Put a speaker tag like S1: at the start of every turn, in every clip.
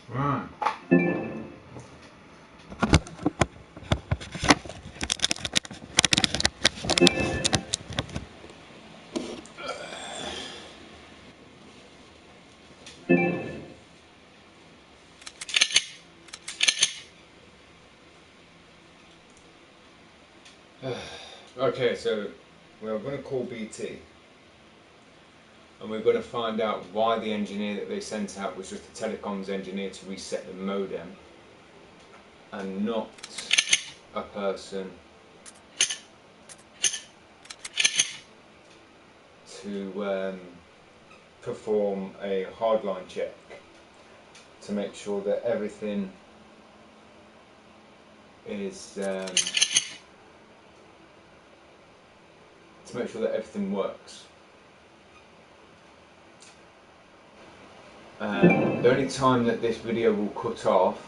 S1: Right. Okay, so we're going to call BT and we're going to find out why the engineer that they sent out was just a telecoms engineer to reset the modem and not a person to perform a hardline check to make sure that everything is to make sure that everything works. The only time that this video will cut off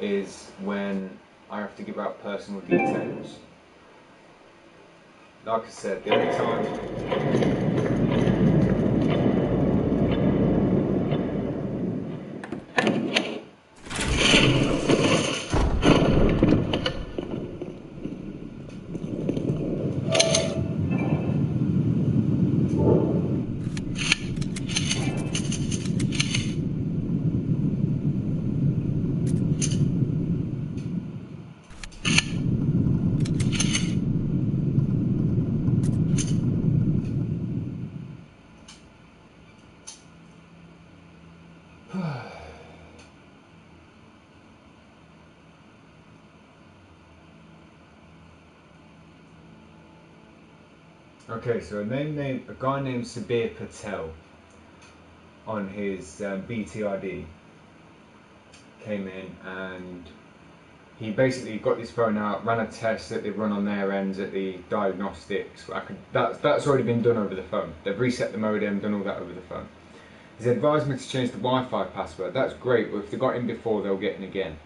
S1: is when I have to give out personal details. Like I said, the only time Okay, so a guy named Sabir Patel on his BT ID came in and he basically got this phone out, ran a test that they've run on their ends at the diagnostics. That's already been done over the phone. They've reset the modem, done all that over the phone. He's advised me to change the Wi-Fi password. That's great, but if they got in before, they'll get in again.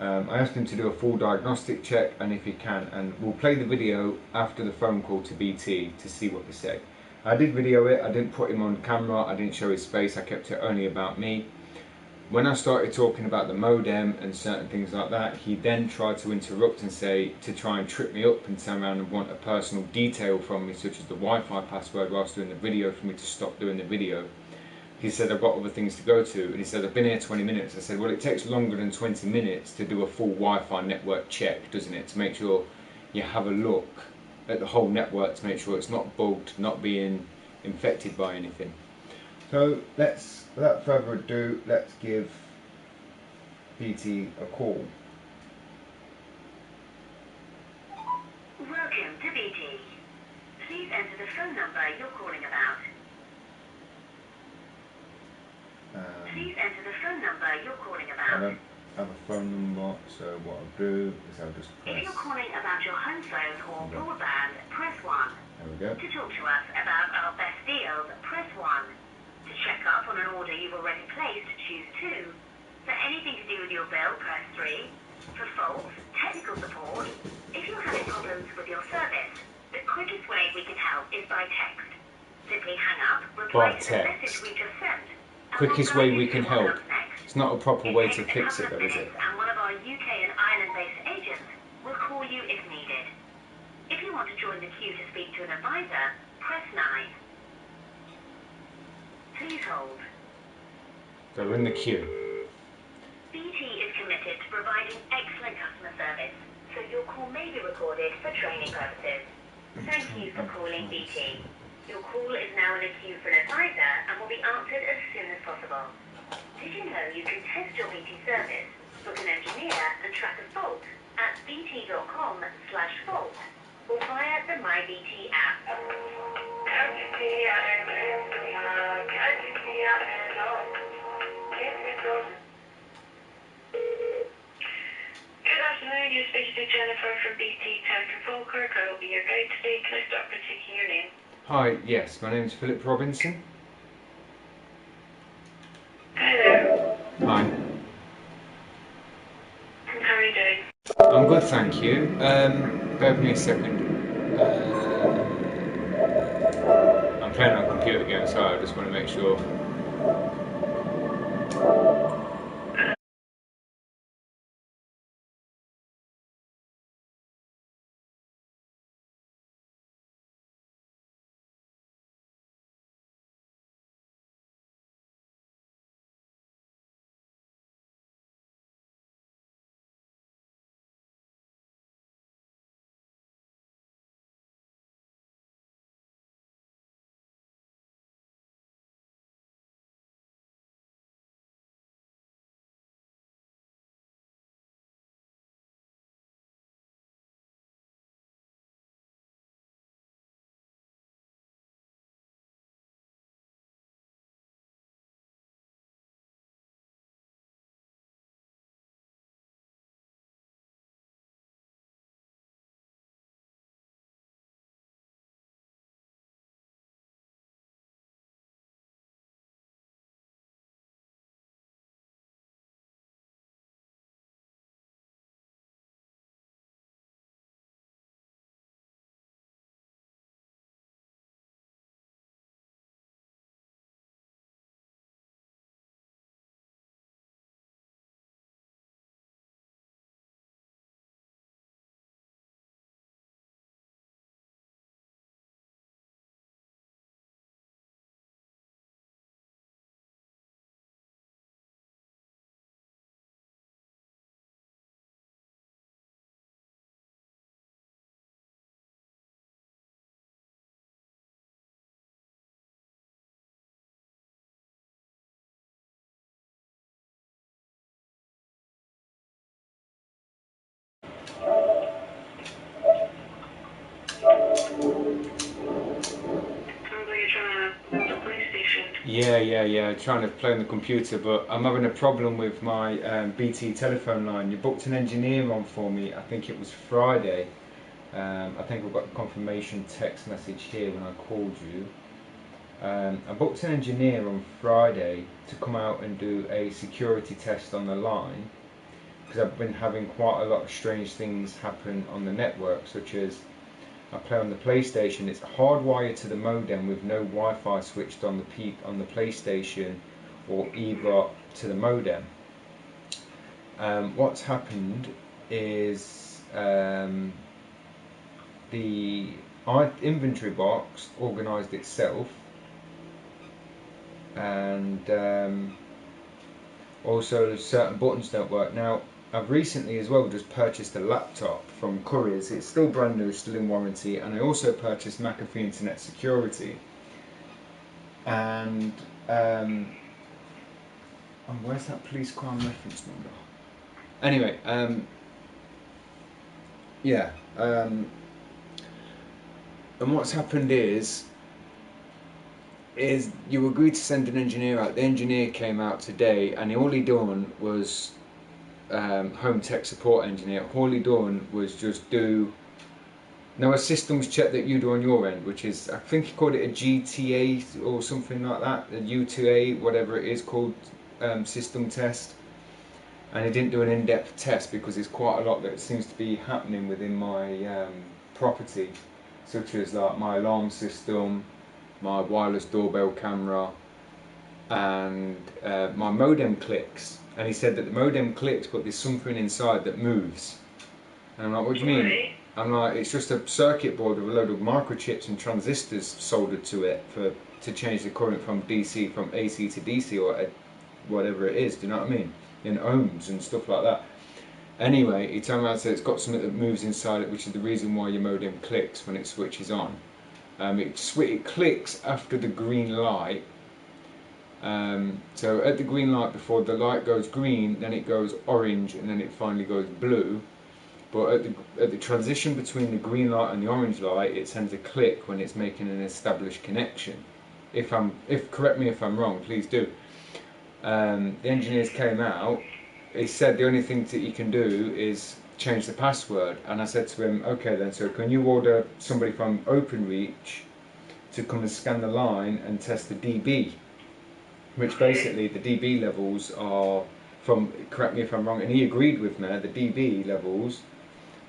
S1: I asked him to do a full diagnostic check, and if he can, and we'll play the video after the phone call to BT to see what they say. I did video it, I didn't put him on camera, I didn't show his face, I kept it only about me. When I started talking about the modem and certain things like that, he then tried to interrupt and say, to try and trip me up and turn around and want a personal detail from me, such as the Wi-Fi password whilst doing the video, for me to stop doing the video. He said, I've got other things to go to, and he said, I've been here 20 minutes. I said, well, it takes longer than 20 minutes to do a full Wi-Fi network check, doesn't it? To make sure you have a look at the whole network to make sure it's not bugged, not being infected by anything. So let's, without further ado, let's give BT a call.
S2: Welcome to BT. Please enter the phone number you're calling about. Please enter the phone number you're calling about.
S1: I don't have a phone number, so what I'll do is I'll just press.
S2: If you're calling about your home phone or broadband, press 1.
S1: There we go.
S2: To talk to us about our best deals, press 1. To check up on an order you've already placed, choose 2. For anything to do with your bill, press 3. For faults, technical support. If you're having problems with your service, the quickest way we can help is by text. Simply hang up, reply to the message we just sent.
S1: Quickest way we can help. It's not a proper way to fix it though, is it?
S2: And one of our UK and Ireland-based agents will call you if needed. If you want to join the queue to speak to an advisor, press 9. Please hold.
S1: So we're in the queue.
S2: BT is committed to providing excellent customer service, so your call may be recorded for training purposes. Thank you for calling BT. Your call is now in a queue for an advisor and will be answered as soon as possible. Did you know you can test your BT service, book an engineer and track a fault at bt.com/fault or via the MyBT app?
S3: Good afternoon, you're speaking to Jennifer from BT Tech and Falkirk. I will be your guide today. Can I start by taking your name?
S1: Hi, yes, my name is Philip Robinson.
S3: Hi there.
S1: Hi.
S3: How are you doing?
S1: I'm good, thank you. Bear with me a second. I'm playing on a computer game, so I just want to make sure. Yeah. Trying to play on the computer, but I'm having a problem with my BT telephone line. You booked an engineer on for me. I think it was Friday. I think I've got the confirmation text message here when I called you. I booked an engineer on Friday to come out and do a security test on the line because I've been having quite a lot of strange things happen on the network, such as I play on the PlayStation. It's hardwired to the modem with no Wi-Fi switched on the PlayStation or either to the modem. What's happened is the inventory box organised itself, and also certain buttons don't work. Now, I've recently as well just purchased a laptop from Couriers. It's still brand new, still in warranty, and I also purchased McAfee Internet Security. And where's that police crime reference number? Anyway, yeah. And what's happened is you agreed to send an engineer out. The engineer came out today, and all he done was home tech support engineer. All he done was just do a systems check that you do on your end, which is, I think he called it a GTA or something like that, a U2A, whatever it is called, system test. And he didn't do an in-depth test because there's quite a lot that seems to be happening within my property, such as like my alarm system, my wireless doorbell camera, and my modem clicks. And he said that the modem clicks, but there's something inside that moves. And I'm like, what do you mean? I'm like, it's just a circuit board with a load of microchips and transistors soldered to it to change the current from AC to DC or whatever it is. Do you know what I mean? In ohms and stuff like that. Anyway, he turned around and said it's got something that moves inside it, which is the reason why your modem clicks when it switches on. It clicks after the green light. So at the green light, before the light goes green, then it goes orange, and then it finally goes blue. But at the transition between the green light and the orange light, it sends a click when it's making an established connection. Correct me if I'm wrong, please do. The engineers came out. He said the only thing that you can do is change the password, and I said to him, okay then, so can you order somebody from OpenReach to come and scan the line and test the dB, which basically the dB levels are from, correct me if I'm wrong, and he agreed with me, the dB levels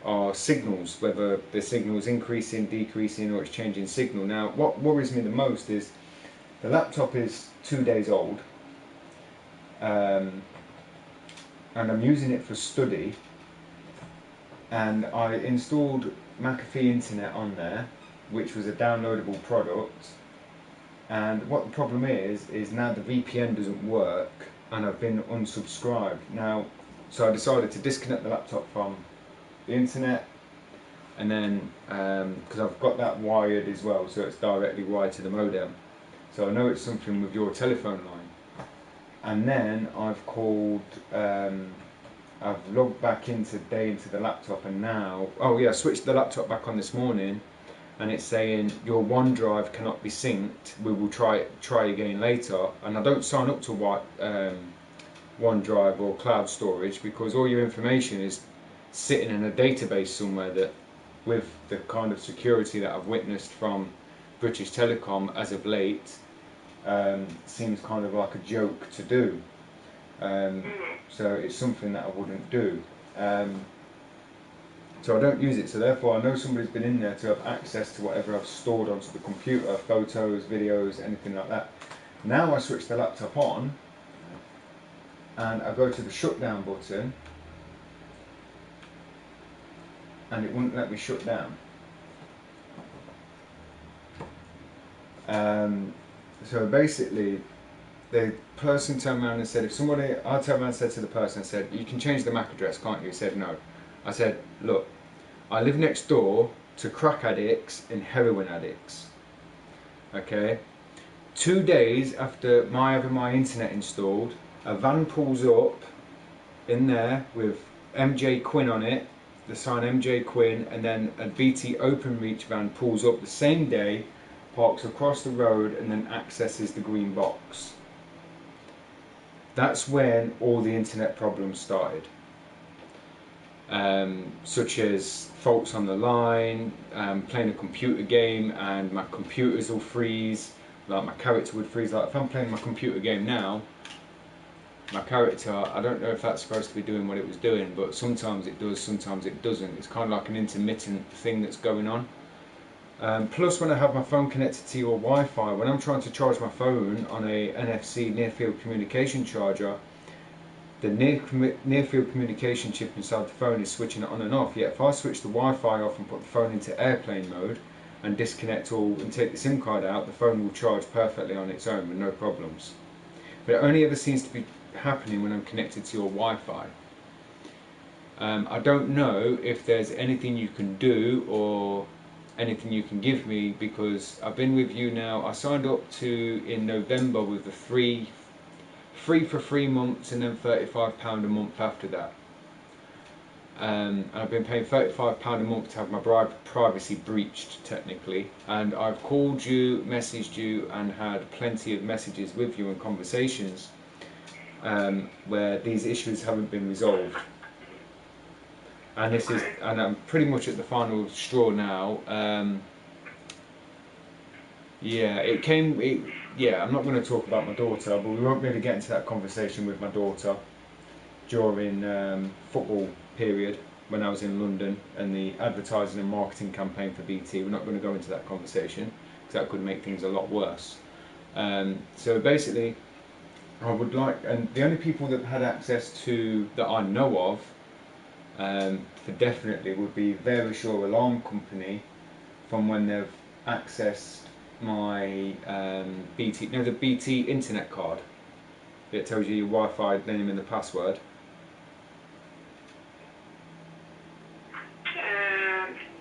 S1: are signals, whether the signal's increasing, decreasing, or it's changing signal. Now, what worries me the most is the laptop is 2 days old, and I'm using it for study, and I installed McAfee Internet on there, which was a downloadable product, and what the problem is now the VPN doesn't work, and I've been unsubscribed. Now, so I decided to disconnect the laptop from the internet, and then, because I've got that wired as well, so it's directly wired to the modem, so I know it's something with your telephone line. And then I've called, I've logged back into the laptop, and now, I switched the laptop back on this morning, and it's saying your OneDrive cannot be synced. We will try again later. And I don't sign up to OneDrive or cloud storage because all your information is sitting in a database somewhere that, with the kind of security that I've witnessed from British Telecom as of late, seems kind of like a joke to do. So it's something that I wouldn't do. So I don't use it, so therefore I know somebody's been in there to have access to whatever I've stored onto the computer, photos, videos, anything like that. Now I switch the laptop on, and I go to the shutdown button, and it wouldn't let me shut down. So basically, the person turned around and said, I turned around and said to the person, I said, you can change the MAC address, can't you? He said, no. I said, look, I live next door to crack addicts and heroin addicts. Okay? 2 days after having my internet installed, a van pulls up in there with MJ Quinn on it, the sign MJ Quinn, and then a BT OpenReach van pulls up the same day parks across the road and then accesses the green box. That's when all the internet problems started. Such as faults on the line, playing a computer game and my computers will freeze, like my character would freeze. Like if I'm playing my computer game now, my character, I don't know if that's supposed to be doing what it was doing, but sometimes it does, sometimes it doesn't. It's kind of like an intermittent thing that's going on. Plus when I have my phone connected to your Wi-Fi, when I'm trying to charge my phone on a NFC near field communication charger, the near field communication chip inside the phone is switching it on and off. Yet if I switch the Wi-Fi off and put the phone into airplane mode and disconnect all and take the SIM card out, the phone will charge perfectly on its own with no problems. But it only ever seems to be happening when I'm connected to your Wi-Fi. I don't know if there's anything you can do or anything you can give me, because I've been with you now. I signed up to in November with the free for 3 months and then £35 a month after that. And I've been paying £35 a month to have my privacy breached technically, and I've called you, messaged you and had plenty of messages with you and conversations where these issues haven't been resolved. And this is, and I'm pretty much at the final straw now. I'm not going to talk about my daughter, but we won't really get into that conversation with my daughter during football period when I was in London and the advertising and marketing campaign for BT. We're not going to go into that conversation because that could make things a lot worse. So basically, I would like, and the only people that had access to, that I know of, for definitely would be Verisure Alarm Company, from when they've accessed my BT, the BT internet card. It tells you your Wi-Fi name and the password.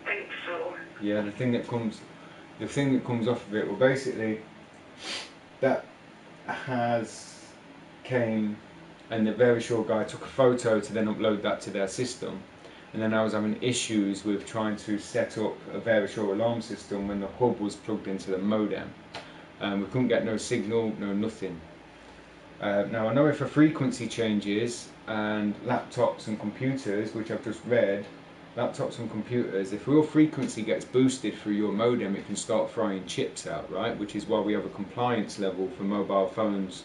S3: Think so.
S1: Yeah, the thing that comes off of it, well, basically that came, and the Verisure guy took a photo to then upload that to their system. And then I was having issues with trying to set up a Verisure alarm system when the hub was plugged into the modem. We couldn't get no signal, no nothing. Now I know if a frequency changes and laptops and computers, which I've just read, laptops and computers, if your frequency gets boosted through your modem, it can start throwing chips out, right? Which is why we have a compliance level for mobile phones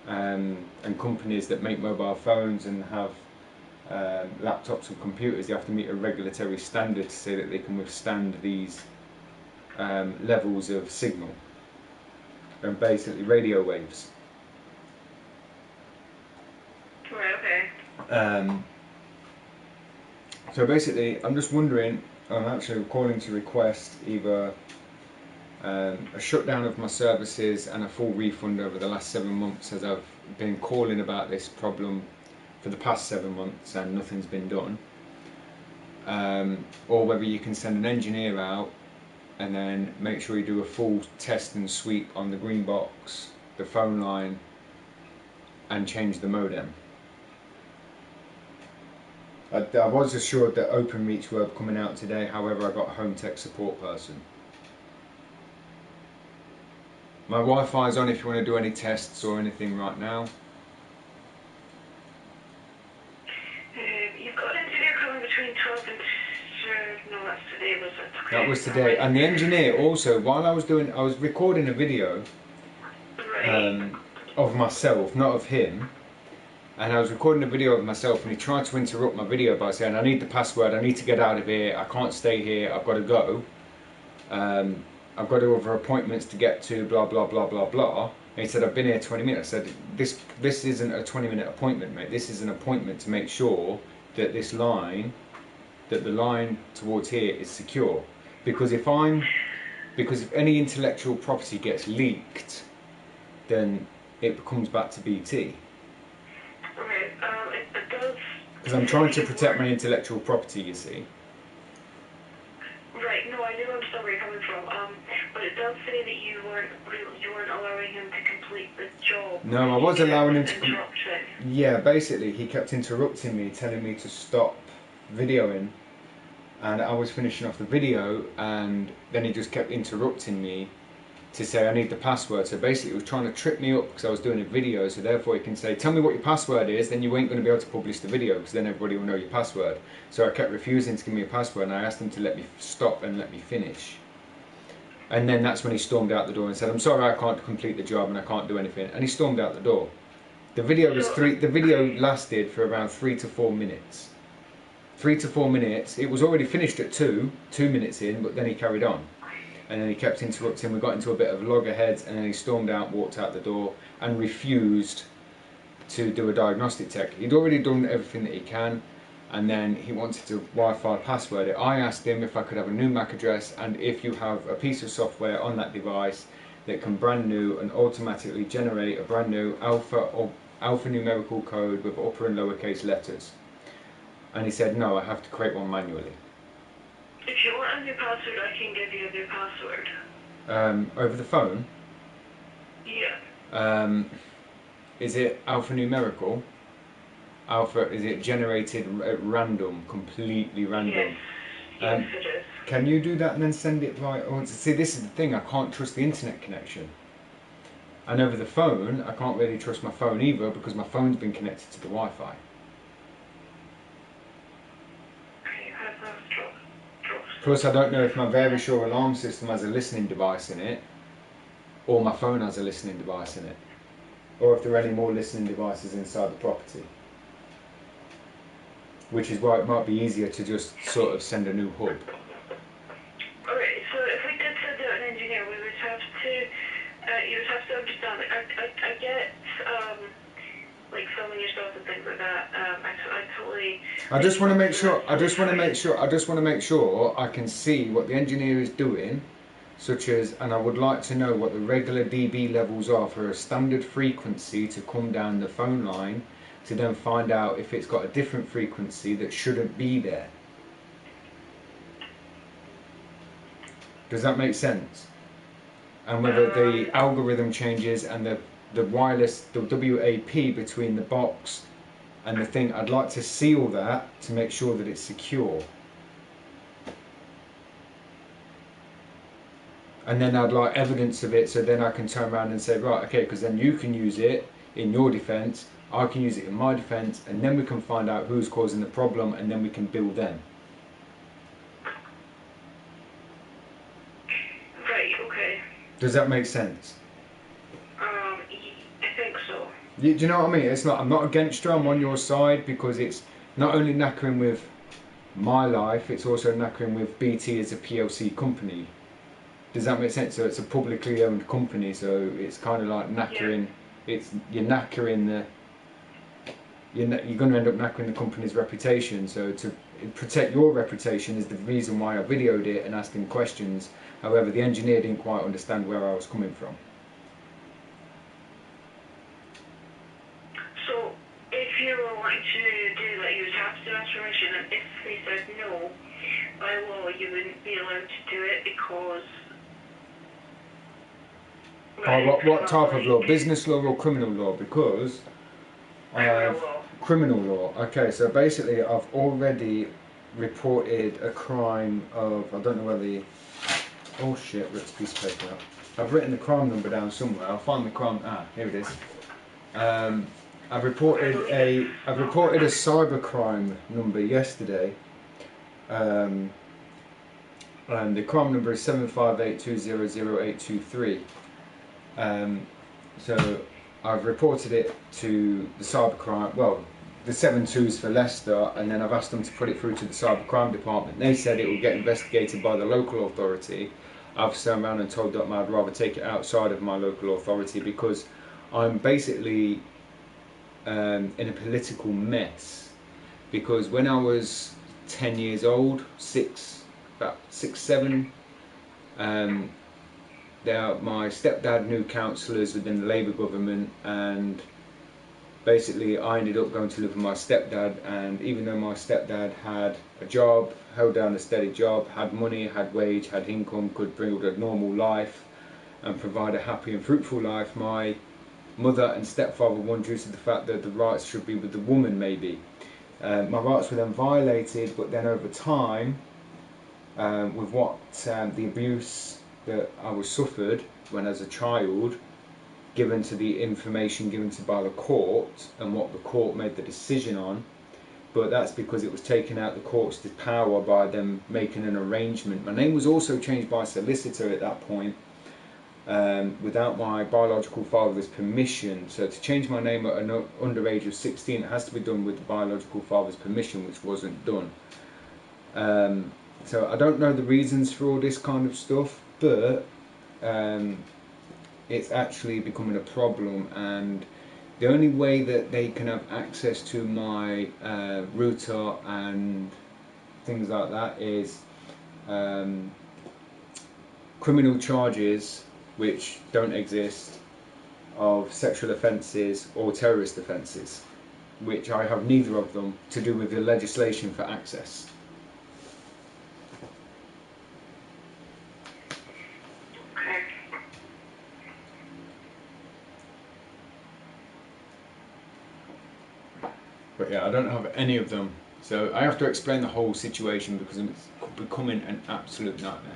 S1: and companies that make mobile phones and have laptops and computers. You have to meet a regulatory standard to say that they can withstand these levels of signal and basically radio waves.
S3: Right, okay.
S1: So basically, I'm just wondering, I'm actually calling to request either a shutdown of my services and a full refund over the last 7 months, as I've been calling about this problem for the past 7 months and nothing's been done, or whether you can send an engineer out and then make sure you do a full test and sweep on the green box, the phone line, and change the modem. I was assured that OpenReach were coming out today, however I got a home tech support person. My Wi-Fi is on if you want to do any tests or anything right now.
S3: You've got an engineer coming between 12 and... no, that's today, was it? Okay.
S1: That was today. And the engineer also, while I was recording a video of myself, not of him. And I was recording a video of myself and he tried to interrupt my video by saying, I need the password, I need to get out of here, I can't stay here, I've got to go. I've got other appointments to get to, blah, blah, blah, blah, blah. And he said, I've been here 20 minutes. I said, this isn't a 20-minute appointment, mate. This is an appointment to make sure that the line towards here is secure. Because if any intellectual property gets leaked, then it comes back to BT.
S3: It does...
S1: Because I'm trying to protect my intellectual property, you see.
S3: Right, no, I do understand where you're coming from, but it does say that you weren't allowing him to complete the job.
S1: No, I was allowing him to...
S3: Interruption.
S1: Yeah, basically, he kept interrupting me, telling me to stop videoing, and I was finishing off the video, and then he just kept interrupting me to say I need the password. So basically it was trying to trip me up because I was doing a video, so therefore it can say, tell me what your password is, then you ain't going to be able to publish the video because then everybody will know your password. So I kept refusing to give me a password, and I asked him to let me stop and let me finish. And then that's when he stormed out the door and said, I'm sorry, I can't complete the job and I can't do anything. And he stormed out the door. The video lasted for around 3 to 4 minutes. 3 to 4 minutes. It was already finished at 2 minutes in, but then he carried on. And then he kept interrupting. We got into a bit of loggerheads, and then he stormed out, walked out the door, and refused to do a diagnostic check. He'd already done everything that he can, and then he wanted to Wi-Fi password it. I asked him if I could have a new MAC address, and if you have a piece of software on that device that can brand new and automatically generate a brand new alphanumerical code with upper and lowercase letters. And he said, no, I have to create one manually.
S3: If you want a new password, I can give you a new password.
S1: Over the phone?
S3: Yeah.
S1: Is it alphanumerical? Is it generated at random, completely random?
S3: Yes, it is.
S1: Can you do that and then send it via... Oh, see, this is the thing, I can't trust the internet connection. And over the phone, I can't really trust my phone either because my phone's been connected to the Wi-Fi. Plus, I don't know if my very sure alarm system has a listening device in it, or my phone has a listening device in it, or if there are any more listening devices inside the property. Which is why it might be easier to just sort of send a new hub.
S3: Alright, so if we did send out an engineer, we would have to, you would have to understand, I get, like filming yourself and things like that. I totally.
S1: I just want to make sure I can see what the engineer is doing, such as, and I would like to know what the regular dB levels are for a standard frequency to come down the phone line, to then find out if it's got a different frequency that shouldn't be there. Does that make sense? And whether the algorithm changes and the wireless, the WAP between the box and the thing, I'd like to see all that to make sure that it's secure. And then I'd like evidence of it, so then I can turn around and say, right, okay, because then you can use it in your defense, I can use it in my defense, and then we can find out who's causing the problem, and then we can bill them.
S3: Right, okay.
S1: Does that make sense?
S3: I think so.
S1: Do you know what I mean? It's not. I'm not against you. I'm on your side because it's not only knackering with my life, it's also knackering with BT as a PLC company. Does that make sense? So it's a publicly owned company, so it's kind of like knackering. Yeah. You're knackering the. You're going to end up knackering the company's reputation. So to protect your reputation is the reason why I videoed it and asked him questions. However, the engineer didn't quite understand where I was coming from.
S3: So, if you were wanting to do that, you would have to ask permission, and if they said no, by law, you wouldn't be allowed to do it because...
S1: What type of law? Business law or criminal law? Because criminal law. Okay, so basically I've already reported a crime of, I don't know where the, oh shit, ripped a piece of paper out. I've written the crime number down somewhere. I'll find the crime, here it is. I've reported a cybercrime number yesterday. And the crime number is 758200823. So I've reported it to the cybercrime, well, the 72s for Leicester, and then I've asked them to put it through to the cybercrime department. They said it will get investigated by the local authority. I've turned around and told them I'd rather take it outside of my local authority because I'm basically in a political mess. Because when I was 10 years old, about 6, 7, my stepdad knew councillors within the Labour government, and basically I ended up going to live with my stepdad, and even though my stepdad had a job, held down a steady job, had money, had wage, had income, could build a normal life and provide a happy and fruitful life, my mother and stepfather won due to the fact that the rights should be with the woman maybe. My rights were then violated, but then over time, with what the abuse that I was suffered, when as a child, given to the information given to by the court and what the court made the decision on, but that's because it was taken out the court's power by them making an arrangement. My name was also changed by a solicitor at that point, without my biological father's permission. So to change my name at an underage of 16, it has to be done with the biological father's permission, which wasn't done. So I don't know the reasons for all this kind of stuff, but it's actually becoming a problem, and the only way that they can have access to my router and things like that is criminal charges which don't exist, of sexual offences or terrorist offences, which I have neither of them, to do with the legislation for access. But yeah, I don't have any of them, so I have to explain the whole situation because it's becoming an absolute nightmare.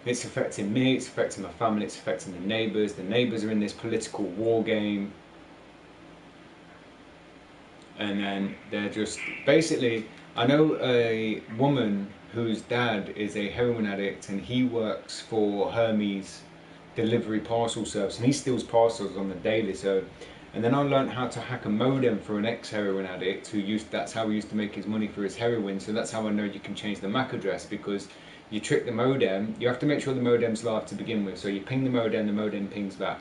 S1: It's affecting me, it's affecting my family, it's affecting the neighbours. The neighbours are in this political war game, and then they're just basically, I know a woman whose dad is a heroin addict, and he works for Hermes delivery parcel service, and he steals parcels on the daily. So, and then I learned how to hack a modem for an ex-heroin addict that's how he used to make his money for his heroin. So that's how I know you can change the MAC address, because you trick the modem. You have to make sure the modem's live to begin with. So you ping the modem pings back.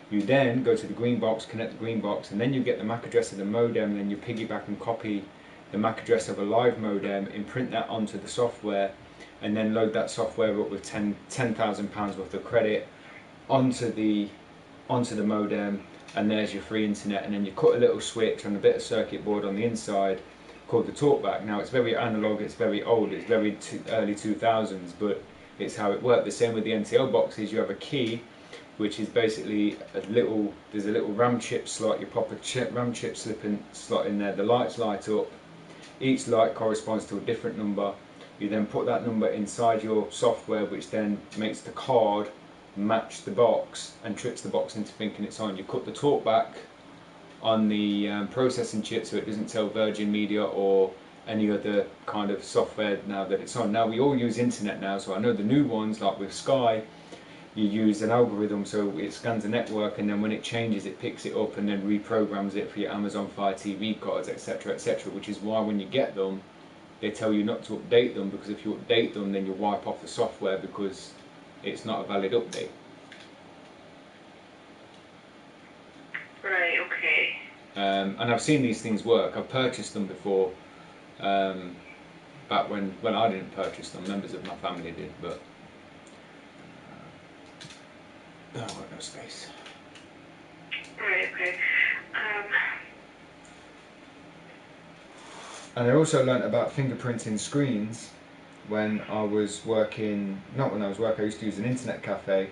S1: You then go to the green box, connect the green box, and then you get the MAC address of the modem, and then you piggyback and copy the MAC address of a live modem, imprint that onto the software, and then load that software up with £10,000 worth of credit onto the modem, and there's your free internet. And then you cut a little switch on a bit of circuit board on the inside called the talkback. Now it's very analog, it's very old, it's very early 2000s, but it's how it worked. The same with the NTL boxes. You have a key, which is basically there's a little RAM chip slot. You pop a RAM chip slot in there, the lights light up, each light corresponds to a different number. You then put that number inside your software, which then makes the card match the box and tricks the box into thinking it's on. You cut the talkback on the processing chip so it doesn't tell Virgin Media or any other kind of software now that it's on. Now we all use internet now, so I know the new ones, like with Sky, you use an algorithm, so it scans the network, and then when it changes it picks it up and then reprograms it for your Amazon Fire TV cards, etc, etc, which is why when you get them they tell you not to update them, because if you update them then you wipe off the software because it's not a valid update.
S3: Right, okay.
S1: And I've seen these things work. I've purchased them before, back when I didn't purchase them, members of my family did, but oh, I've got no space.
S3: Right, okay.
S1: And I also learnt about fingerprinting screens when I was working, not when I was working, I used to use an internet cafe,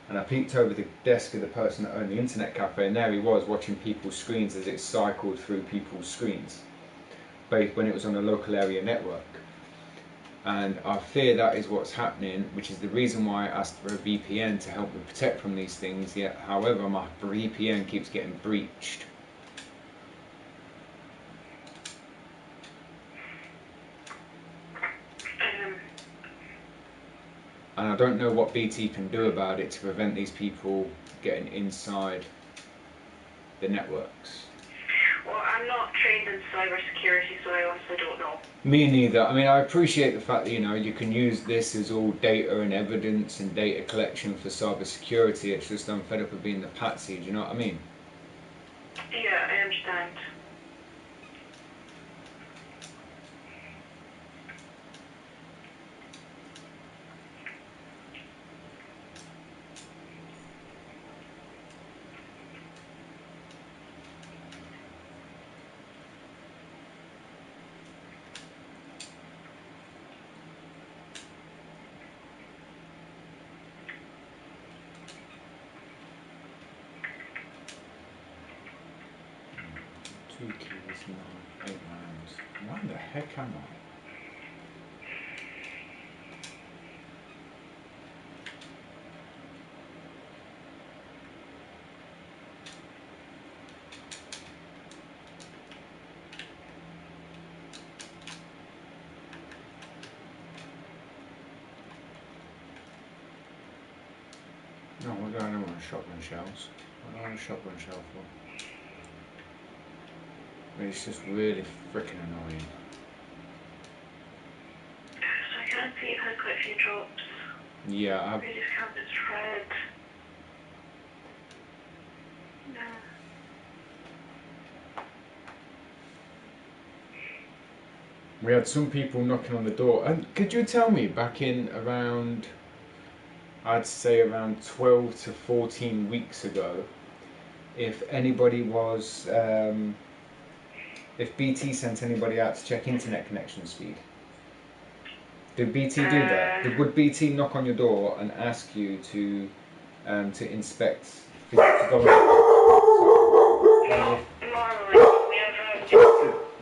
S1: and I peeked over the desk of the person that owned the internet cafe, and there he was watching people's screens as it cycled through people's screens, both when it was on a local area network. And I fear that is what's happening, which is the reason why I asked for a VPN to help me protect from these things. Yet, however, my VPN keeps getting breached. And I don't know what BT can do about it to prevent these people getting inside the networks.
S3: Well, I'm not trained in cybersecurity, so I honestly don't know.
S1: Me neither. I mean, I appreciate the fact that, you know, you can use this as all data and evidence and data collection for cybersecurity. It's just I'm fed up of being the patsy, do you know what I mean?
S3: Yeah, I understand.
S1: Two keys, 9, 8 rounds. Why the heck am I? Oh, what do I don't want shotgun shells? What do I want a shotgun shell for? I mean, it's just really freaking annoying.
S3: So I can see you've had quite a few drops.
S1: Yeah,
S3: We just counted red. No.
S1: we had some people knocking on the door. And could you tell me, back in around, I'd say around 12 to 14 weeks ago, if anybody was, if BT sent anybody out to check internet connection speed? Did BT do that? Would BT knock on your door and ask you to inspect, to go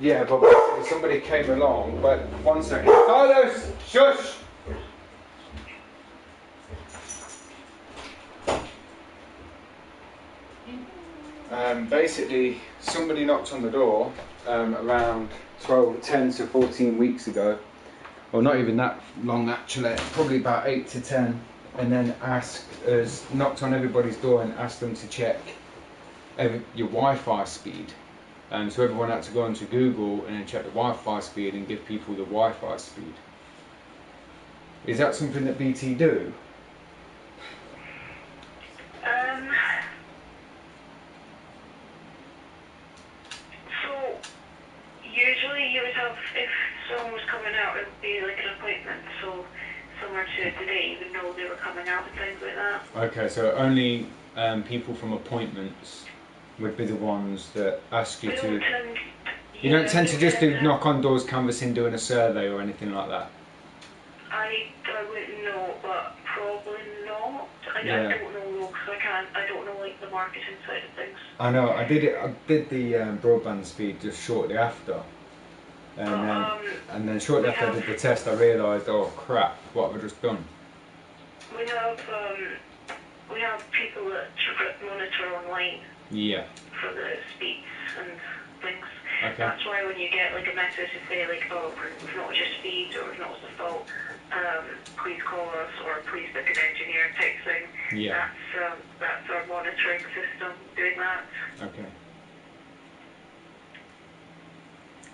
S1: yeah, but basically somebody came along, but one second. Carlos, shush! Basically, somebody knocked on the door around 10 to 14 weeks ago, or not even that long actually, probably about 8 to 10, and then knocked on everybody's door and asked them to check your Wi-Fi speed. So everyone had to go onto Google and then check the Wi-Fi speed and give people the Wi-Fi speed. Is that something that BT do?
S3: So usually you would have, if someone was coming out, it would be like an appointment. So similar to today, you would know they were coming out and things like that.
S1: Okay, so only people from appointments would be the ones that ask you to. You don't tend to just do knock on doors, canvassing, doing a survey or anything like that.
S3: I wouldn't know, but probably not. I don't know because I don't know like the marketing side of things.
S1: I know. I did the broadband speed just shortly after, and then shortly after I did the test, I realised, oh crap, what have I just done?
S3: We have people that monitor online.
S1: Yeah.
S3: For the speeds and things.
S1: Okay. That's
S3: why when you get like a message to say like, oh, we've noticed your speed or we've noticed the fault, please call us or please book an engineer type thing.
S1: Yeah.
S3: That's our monitoring system doing that.
S1: Okay.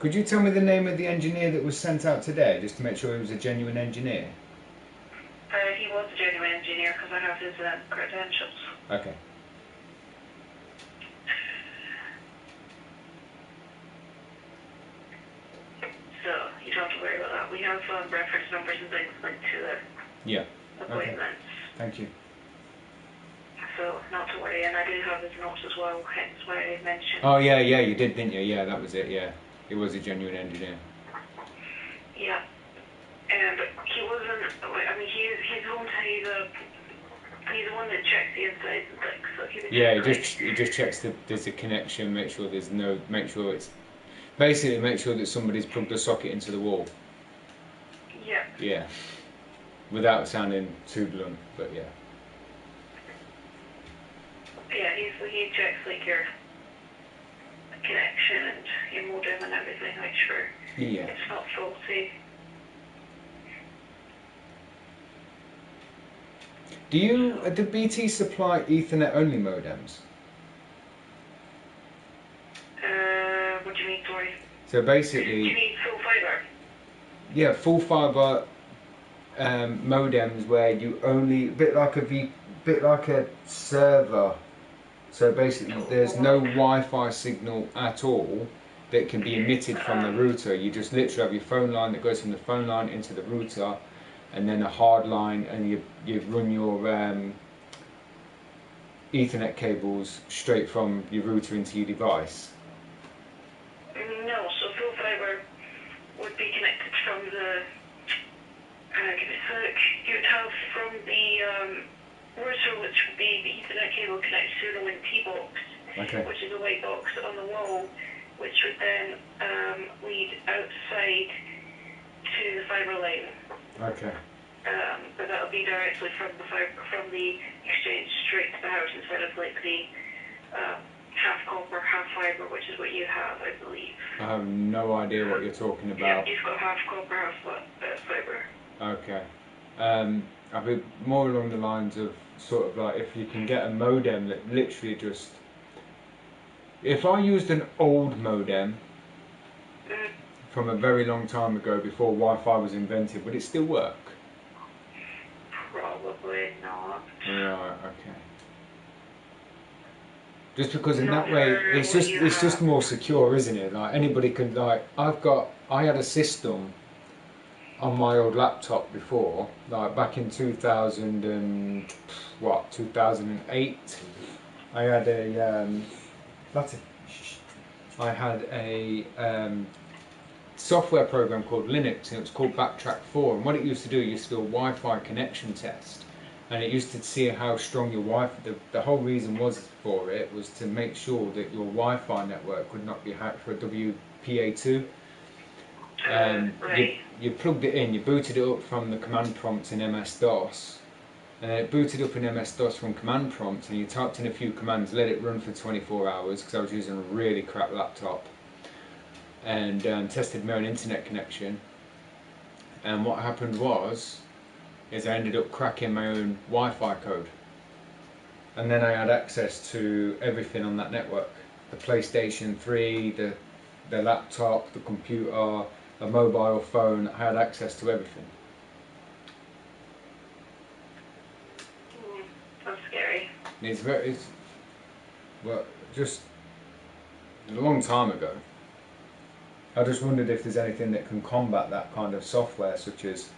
S1: Could you tell me the name of the engineer that was sent out today, just to make sure he was a genuine engineer?
S3: He was a genuine engineer because I have his credentials.
S1: Okay.
S3: So you don't have to worry about that. We have reference numbers and things linked to the appointments.
S1: Okay. Thank you.
S3: So not to worry, and I do have his notes as well, hence why I mentioned.
S1: Oh yeah, you did, didn't you? Yeah, that was it. Yeah, he was a genuine engineer.
S3: Yeah, and he wasn't. I mean, he's the one that checks the insides and things. So
S1: he just checks there's a connection, make sure that somebody's plugged a socket into the wall.
S3: Yeah.
S1: Yeah. Without sounding too blunt, but yeah.
S3: Yeah, he checks like your connection and your modem and everything, make sure it's not faulty.
S1: Do BT supply Ethernet only modems?
S3: What do you mean, sorry?
S1: So basically.
S3: Do you mean full fiber?
S1: Yeah, full fiber modems where you only bit like a server. So basically, there's no Wi-Fi signal at all that can be emitted from the router. You just literally have your phone line that goes from the phone line into the router, and then a hard line, and you run your Ethernet cables straight from your router into your device.
S3: No, so full fiber would be connected from the. Give it a sec. You would have from the router, which would be the Ethernet cable connected to the Link T box, which is a white box on the wall, which would then lead outside to the fiber line.
S1: Okay.
S3: But that would be directly from the exchange straight to the house instead of like the half copper, half fiber, which is what you have, I believe.
S1: I have no idea what you're talking about.
S3: Yeah, you've got half copper, half fiber.
S1: Okay. I've been more along the lines of sort of like if you can get a modem that literally just. If I used an old modem from a very long time ago before Wi-Fi was invented, would it still work?
S3: Probably not.
S1: Right. Okay. Just because in
S3: Not
S1: that way
S3: for
S1: it's
S3: what
S1: just
S3: you
S1: it's just
S3: have.
S1: more secure, isn't it? Like anybody can I had a system on my old laptop before, like back in 2008. I had a software program called Linux, and it was called Backtrack 4. And what it used to do, it used to do a Wi-Fi connection test, and it used to see how strong your Wi-Fi. The whole reason was for it was to make sure that your Wi-Fi network could not be hacked for a WPA2.
S3: Right.
S1: You plugged it in, you booted it up from the command prompt in MS-DOS, and then it booted up in MS-DOS from command prompt, and you typed in a few commands, let it run for 24 hours, because I was using a really crap laptop, and tested my own internet connection. And what happened is I ended up cracking my own Wi-Fi code, and then I had access to everything on that network: the PlayStation 3, the laptop, the computer, a mobile phone. I had access to everything.
S3: That's scary.
S1: Well, just a long time ago. I just wondered if there's anything that can combat that kind of software, such as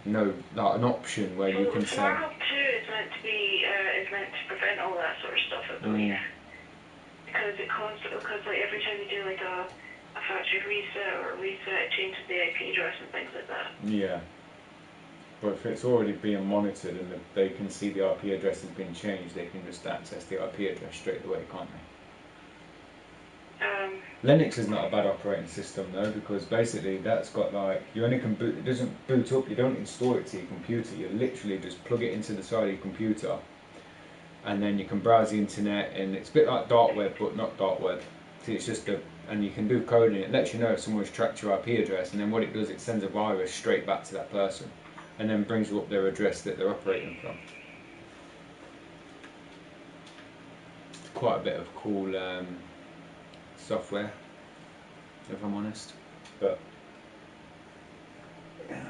S1: like an option where you can say.
S3: Smart 2 is meant to be is meant to prevent all that sort of stuff, I believe. Because like every time you do like a factory reset or a reset, it changes the IP address and things like that.
S1: Yeah. But if it's already being monitored and they can see the IP address has been changed, they can just access the IP address straight away, can't they? Linux is not a bad operating system though, because basically that's got like, you only can boot, it doesn't boot up, you don't install it to your computer, you literally just plug it into the side of your computer, and then you can browse the internet, and it's a bit like dark web, but not dark web. See, it's just and you can do coding, it lets you know if someone's tracked your IP address, and then what it does, it sends a virus straight back to that person, and then brings you up their address that they're operating from. It's quite a bit of cool software, if I'm honest. But yeah.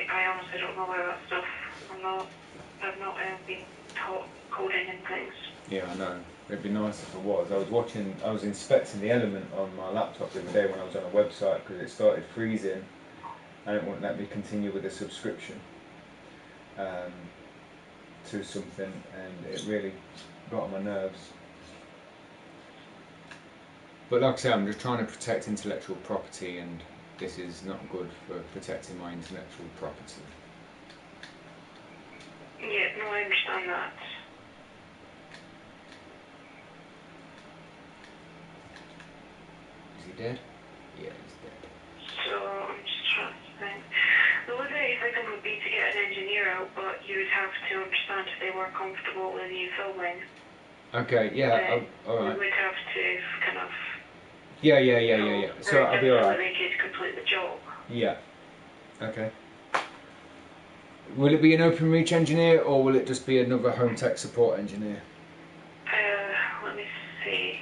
S3: I honestly don't know about that stuff. I've not been taught coding and things.
S1: Yeah, I know. It'd be nice if it was. I was inspecting the element on my laptop the other day when I was on a website because it started freezing and it wouldn't let me continue with the subscription to something, and it really got on my nerves. But like I say, I'm just trying to protect intellectual property, and this is not good for protecting my intellectual property.
S3: Yeah, no, I understand that.
S1: Is he dead? Yeah, he's dead.
S3: So I'm just trying to think. The only thing I think would be to get an engineer out, but you would have to understand if they were comfortable with you filming.
S1: Okay, yeah, alright.
S3: We would have to kind of.
S1: Yeah. So I'll be alright.
S3: They could complete the job.
S1: Yeah. Okay. Will it be an OpenReach engineer, or will it just be another home tech support engineer?
S3: Let me see.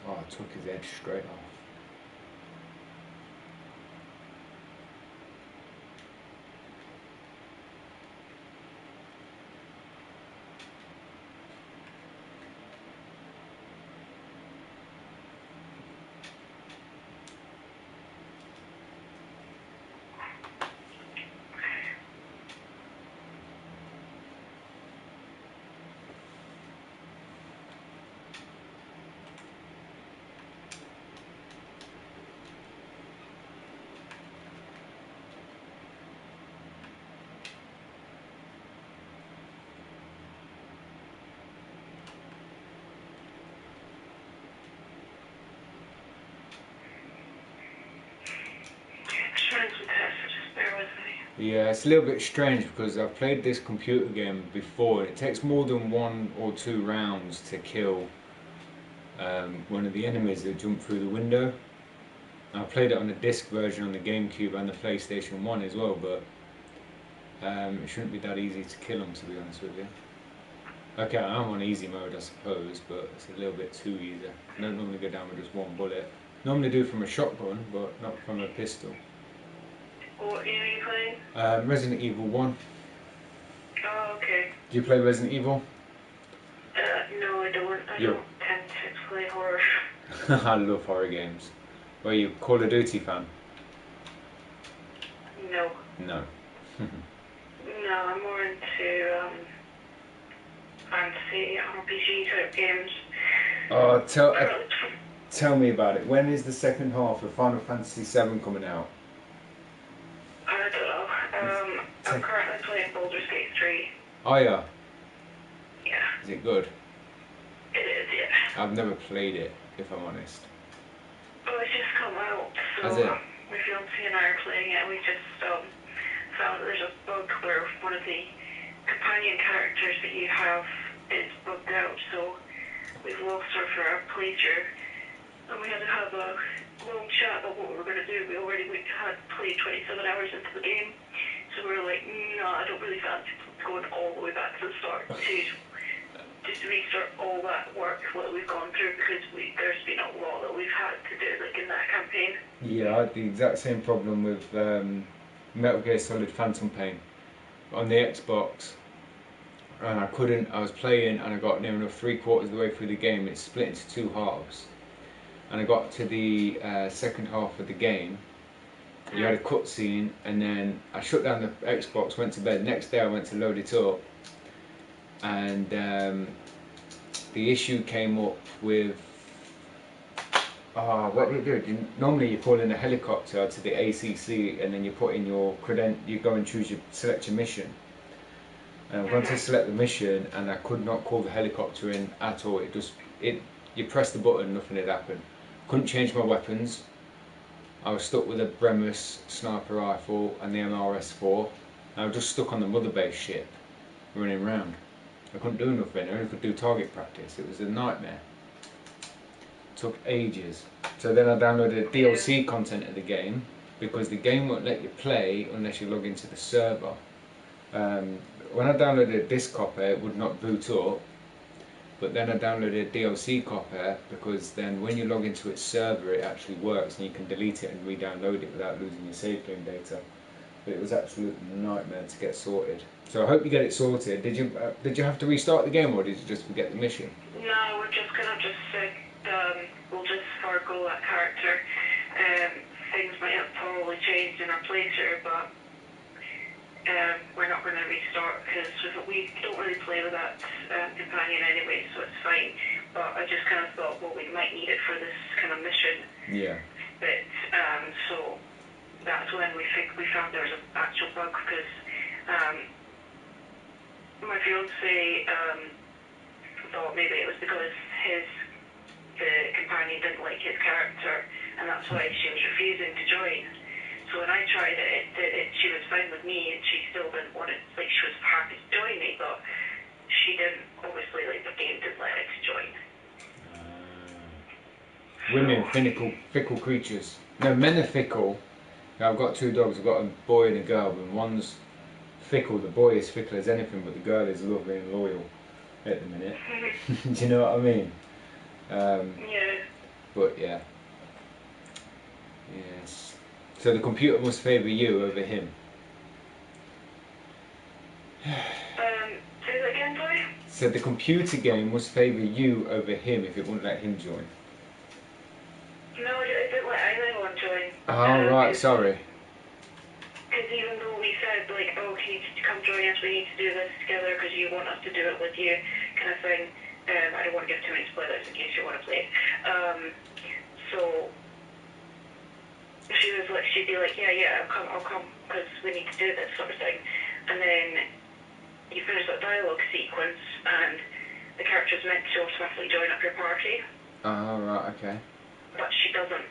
S1: Oh, I took his edge straight off. Yeah, it's a little bit strange because I've played this computer game before. It takes more than 1 or 2 rounds to kill one of the enemies that jump through the window. I played it on the disc version on the GameCube and the PlayStation 1 as well, but it shouldn't be that easy to kill them, to be honest with you. Okay, I'm on easy mode, I suppose, but it's a little bit too easy. I don't normally go down with just one bullet. Normally do from a shotgun, but not from a pistol.
S3: What game are you playing?
S1: Resident Evil 1.
S3: Oh, okay.
S1: Do you play Resident Evil?
S3: No, I don't. I don't tend to play horror.
S1: I love horror games. Are you a Call of Duty fan?
S3: No.
S1: No.
S3: No, I'm more into fantasy RPG type games.
S1: Oh, tell me about it. When is the second half of Final Fantasy VII coming out?
S3: I don't know. I'm currently playing Baldur's Gate 3.
S1: Oh yeah.
S3: Yeah.
S1: Is it good?
S3: It is, yeah.
S1: I've never played it, if I'm honest.
S3: Oh, it's just come out, so
S1: Has it?
S3: my fiance and I are playing it, and we just found that there's a bug where one of the companion characters that you have is bugged out, so we've lost her for our playthrough, and we had to have a long chat about what we were going to do. We had played 27 hours into the game, so we were like, no, I don't really fancy going all the way back to the start to just restart all that work that we've gone through, because there's been a lot that we've had to do, like in that campaign.
S1: Yeah, I had the exact same problem with Metal Gear Solid Phantom Pain on the Xbox, and I was playing and I got near enough 3/4 of the way through the game. It's split into 2 halves, and I got to the second half of the game. You had a cutscene, and then I shut down the Xbox, went to bed. Next day I went to load it up, and the issue came up with what do you do? Normally you call in a helicopter to the ACC, and then you put in your you go and select your mission. And I went to select the mission, and I could not call the helicopter in at all. You press the button, nothing had happened. Couldn't change my weapons. I was stuck with a Bremus sniper rifle and the MRS4. I was just stuck on the mother base ship, running around. I couldn't do nothing. I only could do target practice. It was a nightmare. Took ages. So then I downloaded DLC content of the game, because the game won't let you play unless you log into the server. When I downloaded a disc copy, it would not boot up, but then I downloaded a DLC copy, because then when you log into its server it actually works and you can delete it and re-download it without losing your save game data. But it was absolute nightmare to get sorted. So I hope you get it sorted. Did you have to restart the game, or did you just forget the mission?
S3: No, we're just gonna we'll just forego that character. Things might have probably changed in our playthrough, but we're not going to restart, because we don't really play with that companion anyway, so it's fine. But I just kind of thought, well, we might need it for this kind of mission.
S1: Yeah.
S3: But so that's when we found there was an actual bug, because my fiance thought maybe it was because the companion didn't like his character, and that's why she was refusing to join. So when I tried it, she was fine with me, and she still didn't want it. Like, she was happy to join me, but she didn't. Obviously, like, the game didn't let her to join.
S1: Women, fickle creatures. No, men are fickle. Now, I've got 2 dogs. I've got a boy and a girl, and one's fickle. The boy is fickle as anything, but the girl is lovely and loyal at the minute. Do you know what I mean?
S3: Yeah.
S1: But yeah. Yes. So the computer must favour you over him.
S3: Say that again, sorry?
S1: So the computer game must favour you over him if it wouldn't let him join.
S3: No, it didn't let anyone join.
S1: Oh, right, sorry.
S3: Because even though we said, like, oh, can you come join us, we need to do this together because you want us to do it with you, kind of thing. I don't want to give too many spoilers in case you want to play it. So she was like, she'd be like, yeah, I'll come, because we need to do this sort of thing. And then you finish that dialogue sequence, and the character's meant to automatically join up your party.
S1: Oh, right, okay.
S3: But she doesn't.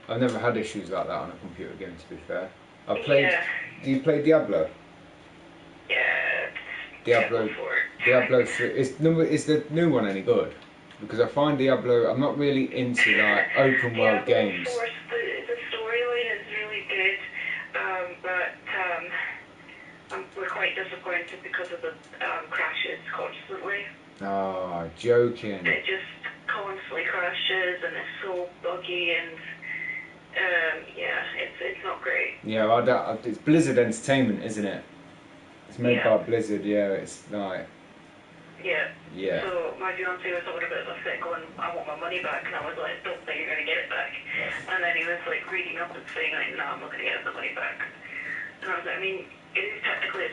S1: I've never had issues like that on a computer game, to be fair. I played.
S3: Yeah.
S1: Do you play Diablo?
S3: Yeah.
S1: Diablo
S3: 4.
S1: Diablo 3. Is the new one any good? Because I find Diablo. I'm not really into like open world
S3: Diablo
S1: games.
S3: 4, the storyline is really good, but we're quite disappointed because of the crashes constantly.
S1: Oh, joking.
S3: It just constantly crashes and it's so buggy and yeah, it's not great.
S1: Yeah, it's Blizzard Entertainment, isn't it? It's made
S3: Yeah.
S1: by Blizzard. Yeah, it's like.
S3: Yeah.
S1: Yeah.
S3: So my fiance was having a bit of a fit going, I want my money back, and I was like, don't think you're going to get it back. And then he was like reading up and saying like, no, I'm not going to get the money back. And I was like, I mean, it is technically a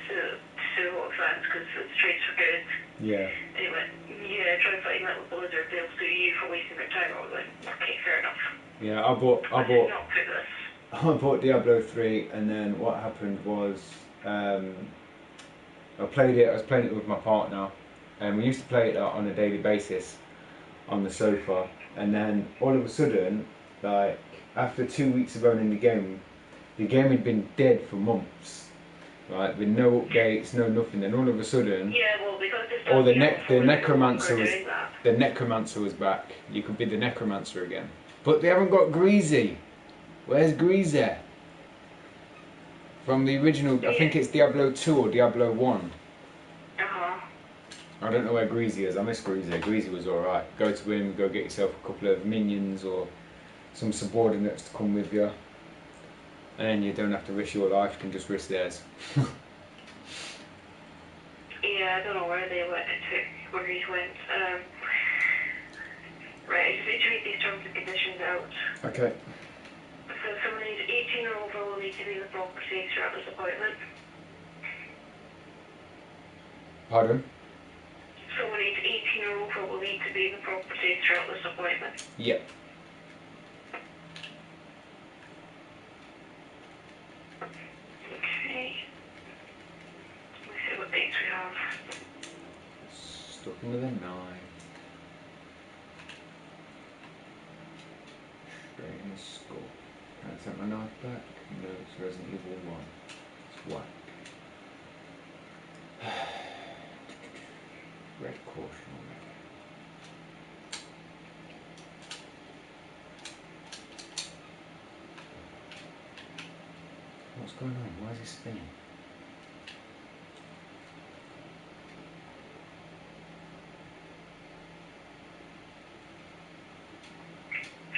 S3: suitable offence because it's trades for goods.
S1: Yeah.
S3: And he went, yeah, try and find that with Blizzard, they'll sue you for wasting their time. I was like, okay, fair enough.
S1: Yeah, I bought
S3: Not for this.
S1: I bought Diablo 3, and then what happened was I was playing it with my partner, and we used to play it on a daily basis on the sofa, and then all of a sudden, like after 2 weeks of owning the game had been dead for months, right, with no updates, no nothing, and all of a sudden,
S3: Yeah, well, because this
S1: or the
S3: the
S1: necromancer was back. You could be the necromancer again, but they haven't got Greasy. Where's Greasy? From the original, I think it's Diablo 2 or Diablo 1.
S3: Uh-huh.
S1: I don't know where Greasy is. I miss Greasy. Greasy was alright. Go to him, go get yourself a couple of minions or some subordinates to come with you. And then you don't have to risk your life, you can just risk theirs.
S3: Yeah, I don't know where they went, where he went. Right, I just need to read these terms and conditions out.
S1: Okay.
S3: So someone who's 18 or over will need to be in the property throughout this appointment.
S1: Pardon?
S3: Someone who's 18 or over will need to be in the property throughout this appointment.
S1: Yep.
S3: Okay. Let's see what dates we have.
S1: Stuck with a 9. Straight in the skull. Can I take my knife back? No, it's Resident Evil 1. It's whack. Red caution on that. What's going on? Why is he spinning?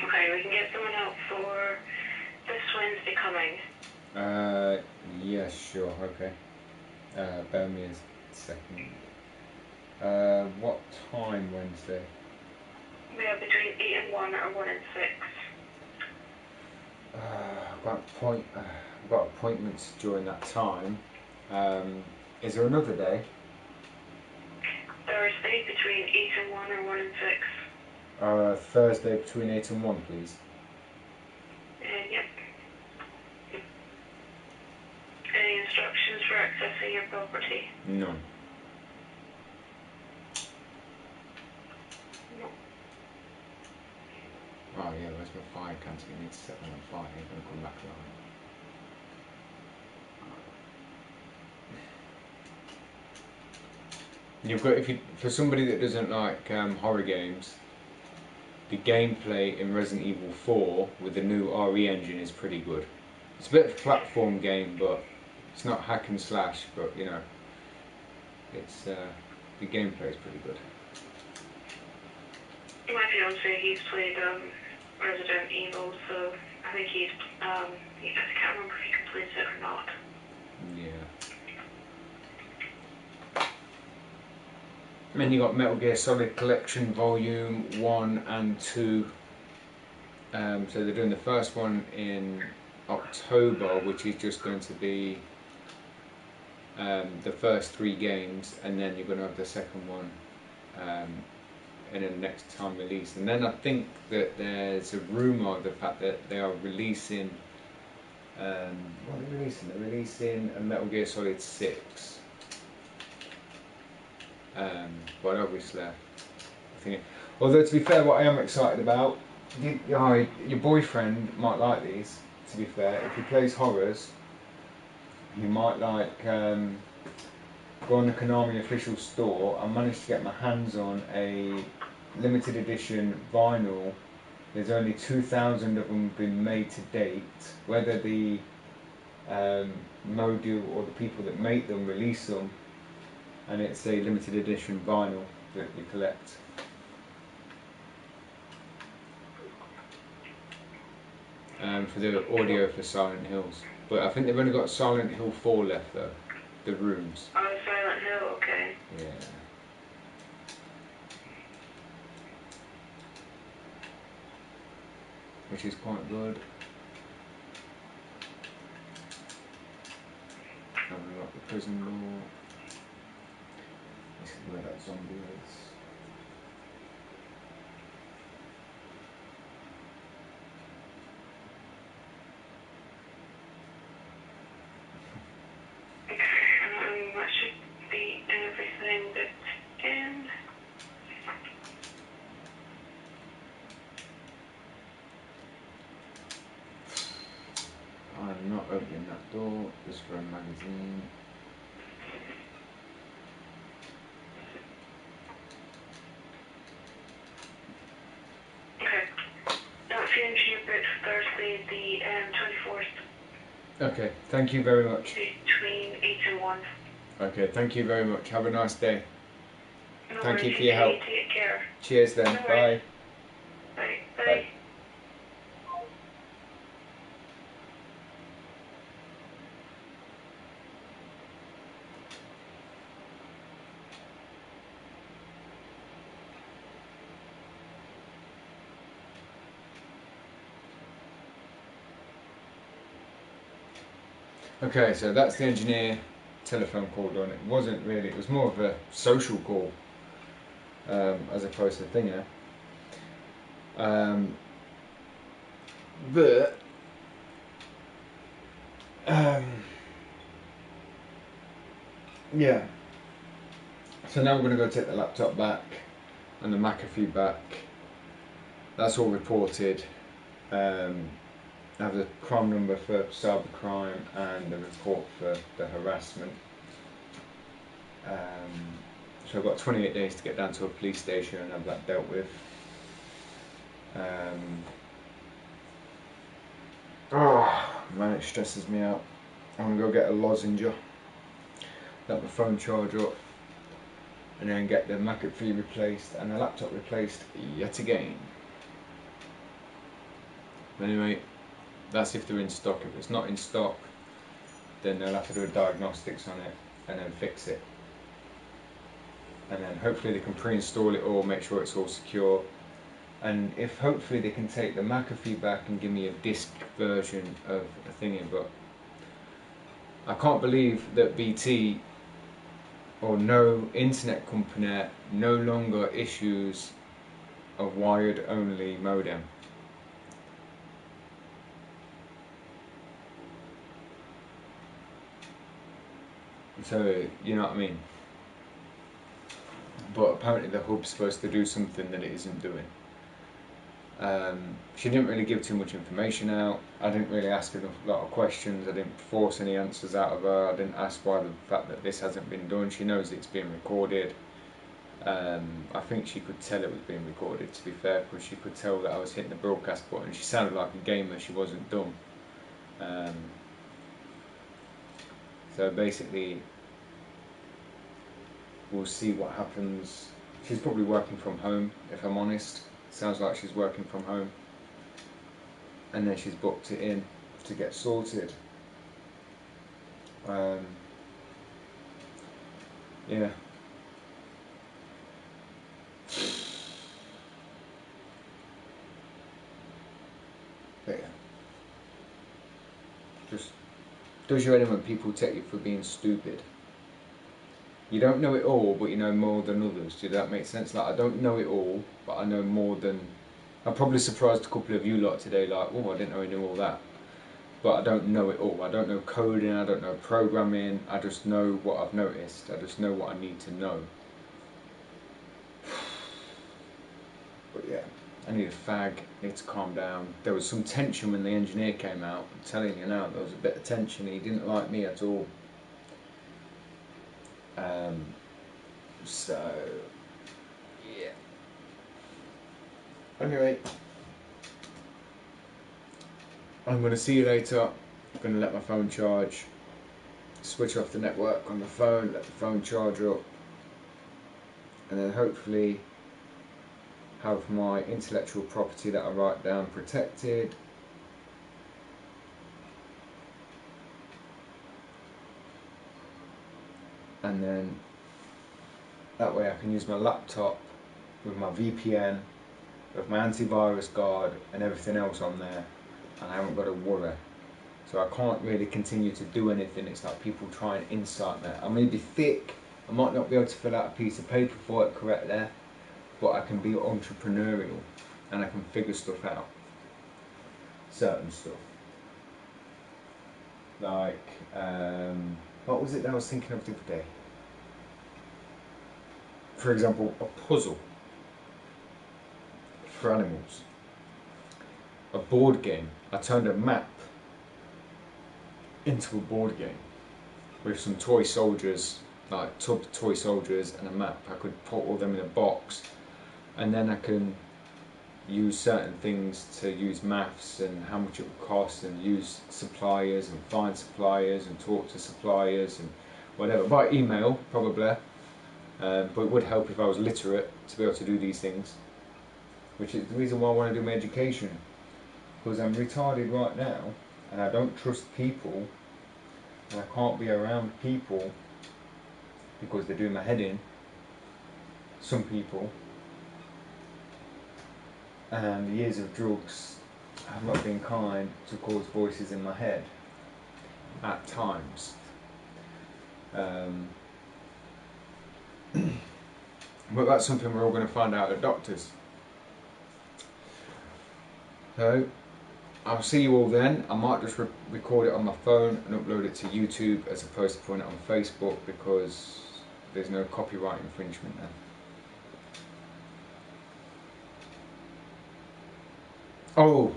S3: Okay, we can get someone out for this Wednesday coming.
S1: Yeah, sure, okay. Bear me a second. What time Wednesday?
S3: We have between 8 and 1 or 1 and 6.
S1: I've got appointments during that time. Is there another day?
S3: Thursday between 8 and 1 or 1 and 6.
S1: Thursday between 8 and 1, please.
S3: Yep. Any instructions for accessing your property?
S1: None.
S3: No.
S1: Oh yeah, where's my fire cancer? You need to set them on fire, you're going to come back around. You've got, for somebody that doesn't like horror games, the gameplay in Resident Evil 4 with the new RE engine is pretty good. It's a bit of a platform game, but it's not hack and slash, but you know, it's the gameplay is pretty good.
S3: My fiance, he's played Resident Evil, so I think he's, I can't remember if he completes it or not.
S1: Yeah. And then you got Metal Gear Solid Collection Volume 1 and 2. So they're doing the first one in October, which is just going to be the first 3 games, and then you're going to have the second one in the next time release. And then I think that there's a rumour of the fact that they are releasing, what are they releasing? They're releasing a Metal Gear Solid 6. But obviously, I think, although to be fair, what I am excited about, your boyfriend might like these. To be fair, if he plays horrors, you might like go on the Konami official store. I managed to get my hands on a limited edition vinyl. There's only 2,000 of them been made to date. Whether the module or the people that make them release them, and it's a limited edition vinyl that you collect. For the audio for Silent Hills, but I think they've only got Silent Hill 4 left though, the rooms.
S3: Oh, Silent Hill, okay.
S1: Yeah. Which is quite good. Open up the prison door. This is where that zombie is.
S3: That should be everything that's in.
S1: I'm not opening that door, just for a magazine.
S3: Okay. That's the engineer bit for Thursday, the 24th.
S1: Okay, thank you very much.
S3: Between 8 and 1.
S1: Okay, thank you very much. Have a nice day.
S3: No
S1: Thank you
S3: worries,
S1: for your help.
S3: Take care.
S1: Cheers then.
S3: No
S1: Bye.
S3: worries. Bye. Bye.
S1: Bye. Okay, so that's the engineer telephone call done. It wasn't really, it was more of a social call as opposed to a thinger. But yeah. So now we're going to go take the laptop back and the McAfee back. That's all reported. I have the crime number for cybercrime and the report for the harassment. So I've got 28 days to get down to a police station and have that dealt with. Man, it stresses me out. I'm gonna go get a lozenge, let my phone charge up, and then get the McAfee replaced and the laptop replaced yet again. Anyway, that's if they're in stock. If it's not in stock, then they'll have to do a diagnostics on it and then fix it. And then hopefully they can pre-install it all, make sure it's all secure. And if hopefully they can take the McAfee back and give me a disc version of the thingy, but I can't believe that BT or no internet company no longer issues a wired only modem. So, you know what I mean? But apparently the hub's supposed to do something that it isn't doing. She didn't really give too much information out. I didn't really ask her a lot of questions. I didn't force any answers out of her. I didn't ask why the fact that this hasn't been done. She knows it's being recorded. I think she could tell it was being recorded, to be fair, because she could tell that I was hitting the broadcast button. She sounded like a gamer. She wasn't dumb. So basically, we'll see what happens. She's probably working from home, if I'm honest. Sounds like she's working from home. And then she's booked it in to get sorted. Yeah. But yeah. Just does you any when people take you for being stupid. You don't know it all, but you know more than others. Does that make sense? Like, I don't know it all, but I know more than... I probably surprised a couple of you lot today, like, oh, I didn't know I knew all that. But I don't know it all. I don't know coding, I don't know programming, I just know what I've noticed. I just know what I need to know. But yeah. I need a fag, need to calm down. There was some tension when the engineer came out. I'm telling you now, there was a bit of tension. He didn't like me at all. So, yeah. Anyway, I'm going to see you later. I'm going to let my phone charge. Switch off the network on the phone, let the phone charge up. And then hopefully have my intellectual property that I write down protected. And then that way I can use my laptop with my VPN, with my antivirus guard and everything else on there, and I haven't got to worry. So I can't really continue to do anything. It's like people try and insight me. I may be thick, I might not be able to fill out a piece of paper for it correctly, but I can be entrepreneurial and I can figure stuff out. Certain stuff. Like, what was it that I was thinking of the other day? For example, a puzzle for animals. A board game. I turned a map into a board game with some toy soldiers, like toy soldiers and a map. I could put all them in a box, and then I can use certain things to use maths and how much it would cost, and use suppliers and find suppliers and talk to suppliers and whatever, by email probably, but it would help if I was literate to be able to do these things, which is the reason why I want to do my education, because I'm retarded right now and I don't trust people and I can't be around people because they're doing my head in, some people, and the years of drugs have not been kind to cause voices in my head at times. But that's something we're all going to find out at doctors. So I'll see you all then. I might just record it on my phone and upload it to YouTube as opposed to putting it on Facebook, because there's no copyright infringement then. Oh,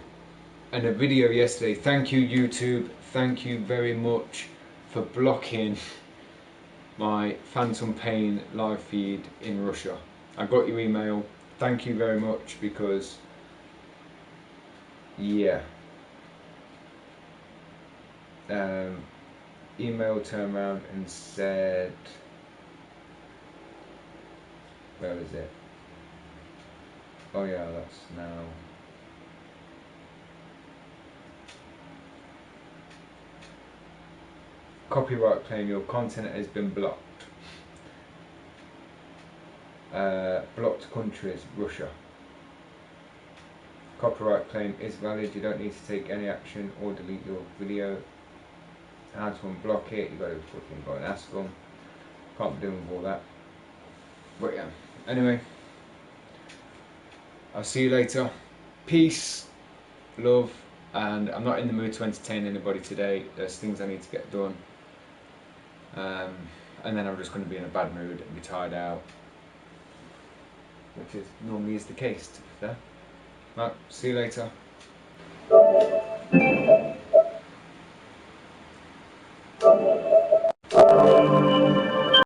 S1: and a video yesterday. Thank you, YouTube. Thank you very much for blocking my Phantom Pain live feed in Russia. I got your email. Thank you very much, because yeah. Email turned around and said, where is it? Oh yeah, that's now. Copyright claim, your content has been blocked. Blocked countries, Russia. Copyright claim is valid, you don't need to take any action or delete your video. How to unblock it, you gotta fucking go and ask them. Can't be doing all that. But yeah, anyway. I'll see you later. Peace, love, and I'm not in the mood to entertain anybody today. There's things I need to get done. And then I'm just going to be in a bad mood and be tired out, which is normally is the case, to be fair. Right, see you later.